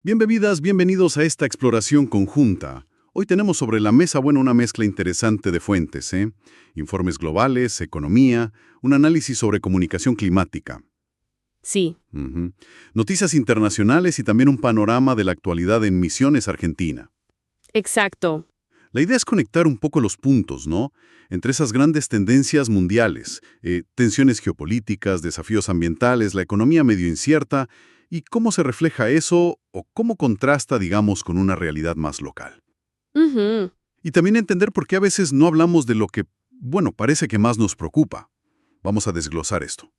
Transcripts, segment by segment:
Bienvenidas, bienvenidos a esta exploración conjunta. Hoy tenemos sobre la mesa, una mezcla interesante de fuentes, ¿eh? Informes globales, economía, un análisis sobre comunicación climática. Sí, Ujú. Noticias internacionales y también un panorama de la actualidad en Misiones, Argentina. exacto. La idea es conectar un poco los puntos, ¿no? Entre esas grandes tendencias mundiales, tensiones geopolíticas, desafíos ambientales, la economía medio incierta, y cómo se refleja eso o cómo contrasta, digamos, con una realidad más local. Ujú. Y también entender por qué a veces no hablamos de lo que, parece que más nos preocupa. Vamos a desglosar esto.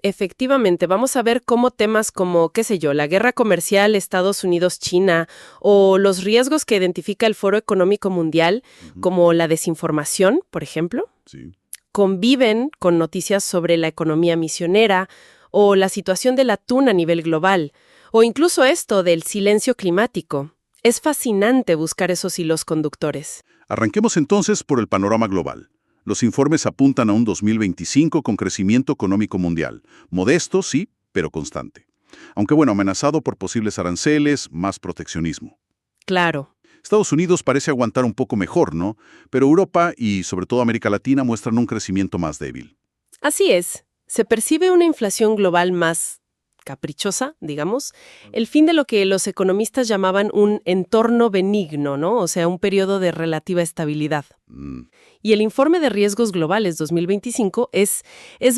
Efectivamente, vamos a ver cómo temas como, qué sé yo, la guerra comercial Estados Unidos-China o los riesgos que identifica el Foro Económico Mundial, Ujú. como la desinformación, por ejemplo, Sí. conviven con noticias sobre la economía misionera o la situación del atún a nivel global, o incluso esto del silencio climático. Es fascinante buscar esos hilos conductores. Arranquemos entonces por el panorama global. Los informes apuntan a un 2025 con crecimiento económico mundial. Modesto, sí, pero constante. Aunque amenazado por posibles aranceles, más proteccionismo. Claro. Estados Unidos parece aguantar un poco mejor, ¿no? Pero Europa y sobre todo América Latina muestran un crecimiento más débil. Así es, se percibe una inflación global más caprichosa, digamos, el fin de lo que los economistas llamaban un entorno benigno, ¿no? O sea, un periodo de relativa estabilidad. Mm, Y el informe de riesgos globales 2025 es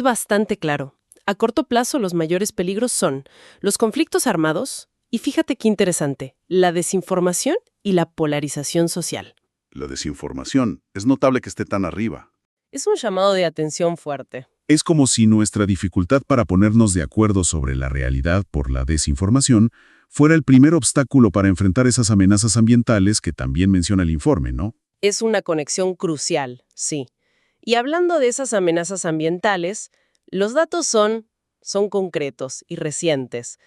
bastante claro. A corto plazo, los mayores peligros son los conflictos armados y, fíjate qué interesante, la desinformación y la polarización social. la desinformación. Es notable que esté tan arriba. Es un llamado de atención fuerte. Es como si nuestra dificultad para ponernos de acuerdo sobre la realidad por la desinformación fuera el primer obstáculo para enfrentar esas amenazas ambientales que también menciona el informe, ¿no? Es una conexión crucial, sí. Y hablando de esas amenazas ambientales, los datos son concretos y recientes.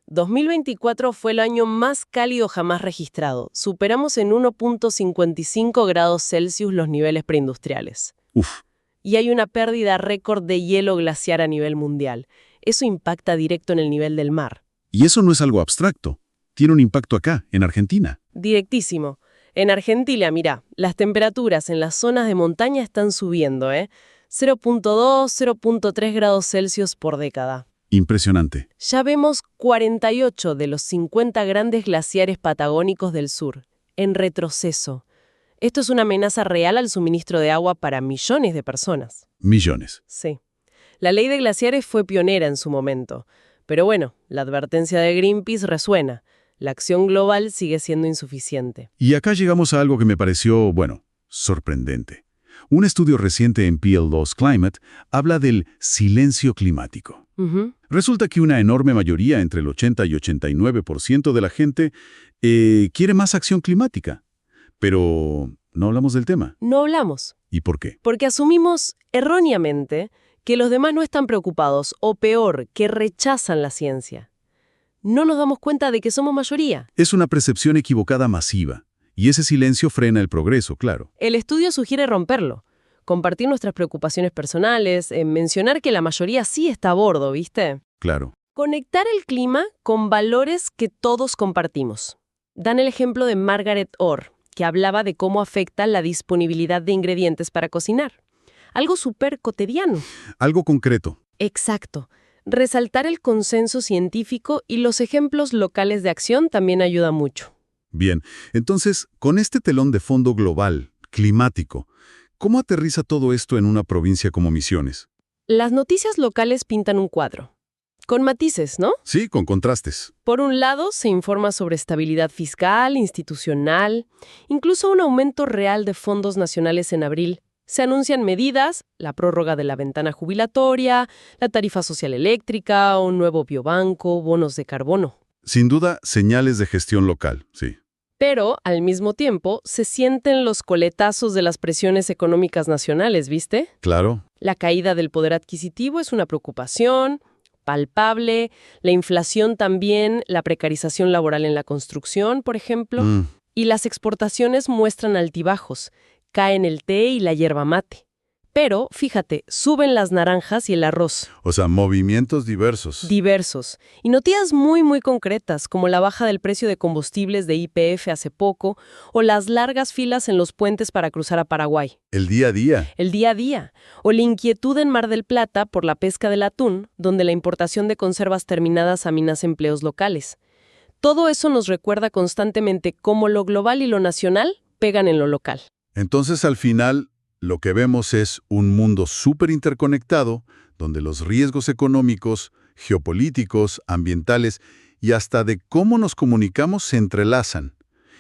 2024 fue el año más cálido jamás registrado. Superamos en 1,55 grados Celsius los niveles preindustriales. Uf, Y hay una pérdida récord de hielo glaciar a nivel mundial. Eso impacta directo en el nivel del mar. y eso no es algo abstracto. Tiene un impacto acá, en Argentina. Directísimo. En Argentina, mira, las temperaturas en las zonas de montaña están subiendo, 0,2, 0,3 grados Celsius por década. Impresionante. Ya vemos 48 de los 50 grandes glaciares patagónicos del sur, en retroceso. Esto es una amenaza real al suministro de agua para millones de personas. Millones. Sí. La ley de glaciares fue pionera en su momento. Pero la advertencia de Greenpeace resuena. La acción global sigue siendo insuficiente. Y acá llegamos a algo que me pareció, sorprendente. Un estudio reciente en PLOS Climate habla del silencio climático. Ujú. Resulta que una enorme mayoría, entre el 80 y 89% de la gente, quiere más acción climática. Pero no hablamos del tema. No hablamos, ¿Y por qué? porque asumimos erróneamente que los demás no están preocupados, o peor, que rechazan la ciencia. No nos damos cuenta de que somos mayoría. Es una percepción equivocada masiva. Y ese silencio frena el progreso, claro. El estudio sugiere romperlo, compartir nuestras preocupaciones personales, mencionar que la mayoría sí está a bordo, ¿viste? Claro. Conectar el clima con valores que todos compartimos. Dan el ejemplo de Margaret Orr, que hablaba de cómo afecta la disponibilidad de ingredientes para cocinar. Algo súper cotidiano. Algo concreto. Exacto. Resaltar el consenso científico y los ejemplos locales de acción también ayuda mucho. Bien, entonces, con este telón de fondo global, climático, ¿cómo aterriza todo esto en una provincia como Misiones? Las noticias locales pintan un cuadro. Con matices, ¿no? Sí, con contrastes. Por un lado, se informa sobre estabilidad fiscal, institucional, incluso un aumento real de fondos nacionales en abril. Se anuncian medidas, la prórroga de la ventana jubilatoria, la tarifa social eléctrica, un nuevo biobanco, bonos de carbono. Sin duda, señales de gestión local, sí. Pero, al mismo tiempo, se sienten los coletazos de las presiones económicas nacionales, ¿viste? Claro. La caída del poder adquisitivo es una preocupación palpable, la inflación también, la precarización laboral en la construcción, por ejemplo, y las exportaciones muestran altibajos, caen el té y la yerba mate. Pero, fíjate, suben las naranjas y el arroz. O sea, movimientos diversos. Diversos. Y noticias muy, muy concretas, como la baja del precio de combustibles de YPF hace poco, o las largas filas en los puentes para cruzar a Paraguay. El día a día. El día a día. O la inquietud en Mar del Plata por la pesca del atún, donde la importación de conservas terminadas amenaza empleos locales. Todo eso nos recuerda constantemente cómo lo global y lo nacional pegan en lo local. Entonces, al final, lo que vemos es un mundo súper interconectado, donde los riesgos económicos, geopolíticos, ambientales y hasta de cómo nos comunicamos se entrelazan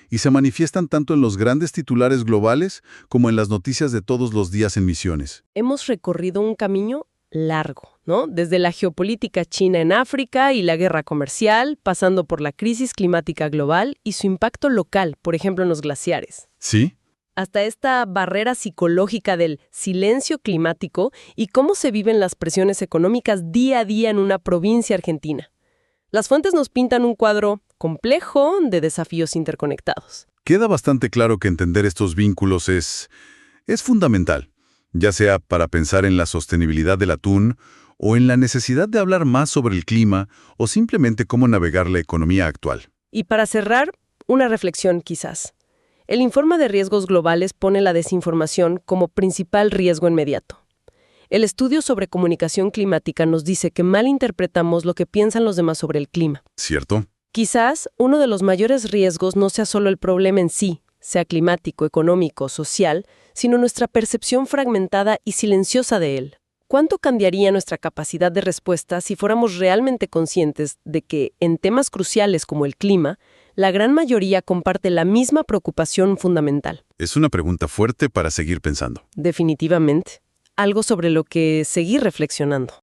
y se manifiestan tanto en los grandes titulares globales como en las noticias de todos los días en Misiones. Hemos recorrido un camino largo, ¿no? Desde la geopolítica china en África y la guerra comercial, pasando por la crisis climática global y su impacto local, por ejemplo en los glaciares. ¿Sí? Hasta esta barrera psicológica del silencio climático y cómo se viven las presiones económicas día a día en una provincia argentina. Las fuentes nos pintan un cuadro complejo de desafíos interconectados. Queda bastante claro que entender estos vínculos es fundamental, ya sea para pensar en la sostenibilidad del atún o en la necesidad de hablar más sobre el clima o simplemente cómo navegar la economía actual. Y para cerrar, una reflexión quizás. El informe de riesgos globales pone la desinformación como principal riesgo inmediato. El estudio sobre comunicación climática nos dice que malinterpretamos lo que piensan los demás sobre el clima. ¿Cierto? Quizás uno de los mayores riesgos no sea solo el problema en sí, sea climático, económico, social, sino nuestra percepción fragmentada y silenciosa de él. ¿Cuánto cambiaría nuestra capacidad de respuesta si fuéramos realmente conscientes de que, en temas cruciales como el clima, la gran mayoría comparte la misma preocupación fundamental? Es una pregunta fuerte para seguir pensando. Definitivamente. Algo sobre lo que seguir reflexionando.